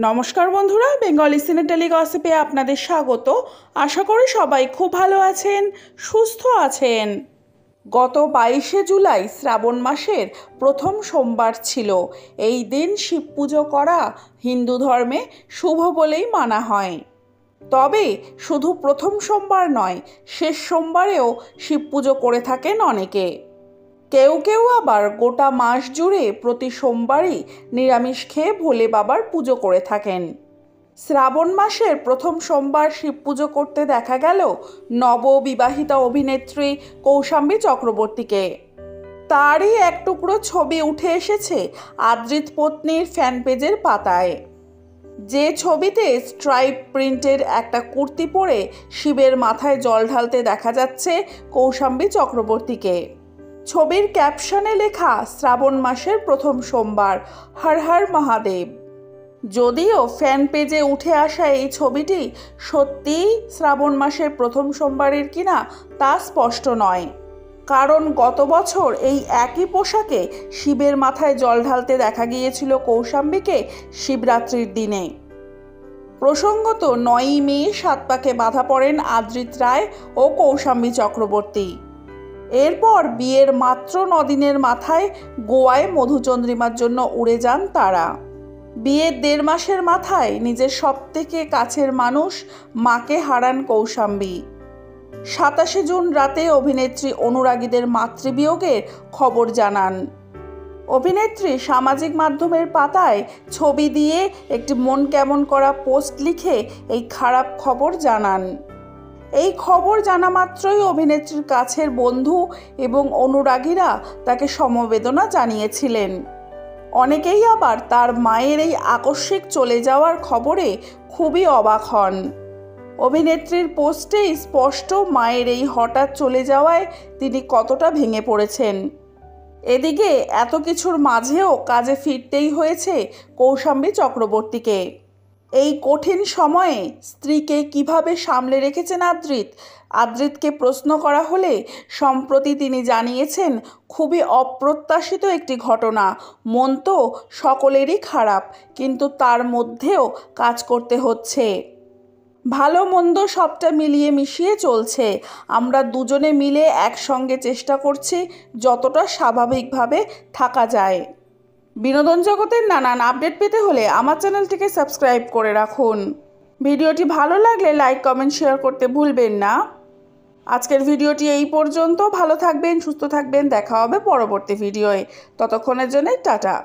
নমস্কার বন্ধুরা, বেঙ্গলি সিনেটেলি গসিপে আপনাদের স্বাগত। আশা করি সবাই খুব ভালো আছেন, সুস্থ আছেন। গত 22শে জুলাই শ্রাবণ মাসের প্রথম সোমবার ছিল। এই দিন শিব পুজো করা হিন্দু ধর্মে শুভ বলেই মানা হয়। তবে শুধু প্রথম সোমবার নয়, শেষ সোমবারেও শিব পুজো করে থাকেন অনেকে। কেউ কেউ আবার গোটা মাস জুড়ে প্রতি সোমবারই নিরামিষ খেয়ে ভোলে বাবার পুজো করে থাকেন। শ্রাবণ মাসের প্রথম সোমবার শিব পুজো করতে দেখা গেল নববিবাহিতা অভিনেত্রী কৌশাম্বী চক্রবর্তীকে। তারই এক টুকরো ছবি উঠে এসেছে আদ্রিত পত্নীর ফ্যান পেজের পাতায়। যে ছবিতে স্ট্রাইপ প্রিন্টের একটা কুর্তি পরে শিবের মাথায় জল ঢালতে দেখা যাচ্ছে কৌশাম্বী চক্রবর্তীকে। ছবির ক্যাপশনে লেখা শ্রাবণ মাসের প্রথম সোমবার, হর হর মহাদেব। যদিও ফ্যান পেজে উঠে আসা এই ছবিটি সত্যিই শ্রাবণ মাসের প্রথম সোমবারের কিনা তা স্পষ্ট নয়, কারণ গত বছর এই একই পোশাকে শিবের মাথায় জল ঢালতে দেখা গিয়েছিল কৌশাম্বীকে শিবরাত্রির দিনে। প্রসঙ্গত 9ই মে সাতপাকে বাঁধা পড়েন আদ্রিত রায় ও কৌশাম্বী চক্রবর্তী। এরপর বিয়ের মাত্র 9 দিনের মাথায় গোয়ায় মধুচন্দ্রিমার জন্য উড়ে যান তারা। বিয়ের 1.5 মাসের মাথায় নিজের সবথেকে কাছের মানুষ মাকে হারান কৌশাম্বী। 27শে জুন রাতে অভিনেত্রী অনুরাগীদের মাতৃবিয়োগের খবর জানান। অভিনেত্রী সামাজিক মাধ্যমের পাতায় ছবি দিয়ে একটি মন কেমন করা পোস্ট লিখে এই খারাপ খবর জানান। এই খবর জানা মাত্রই অভিনেত্রীর কাছের বন্ধু এবং অনুরাগীরা তাকে সমবেদনা জানিয়েছিলেন। অনেকেই আবার তার মায়ের এই আকস্মিক চলে যাওয়ার খবরে খুবই অবাক হন। অভিনেত্রীর পোস্টেই স্পষ্ট মায়ের এই হঠাৎ চলে যাওয়ায় তিনি কতটা ভেঙে পড়েছেন। এদিকে এত কিছুর মাঝেও কাজে ফিরতেই হয়েছে কৌশাম্বী চক্রবর্তীকে। এই কঠিন সময়ে স্ত্রীকে কিভাবে সামলে রেখেছেন আদ্রিতকে প্রশ্ন করা হলে সম্প্রতি তিনি জানিয়েছেন, খুবই অপ্রত্যাশিত একটি ঘটনা। মন তো সকলেরই খারাপ, কিন্তু তার মধ্যেও কাজ করতে হচ্ছে। ভালো মন্দ সবটা মিলিয়ে মিশিয়ে চলছে। আমরা দুজনে মিলে একসঙ্গে চেষ্টা করছি যতটা স্বাভাবিকভাবে থাকা যায়। বিনোদন জগতের নানান আপডেট পেতে হলে আমার চ্যানেলটিকে সাবস্ক্রাইব করে রাখুন। ভিডিওটি ভালো লাগলে লাইক, কমেন্ট, শেয়ার করতে ভুলবেন না। আজকের ভিডিওটি এই পর্যন্ত। ভালো থাকবেন, সুস্থ থাকবেন। দেখা হবে পরবর্তী ভিডিওয়ে। ততক্ষণের জন্য টাটা।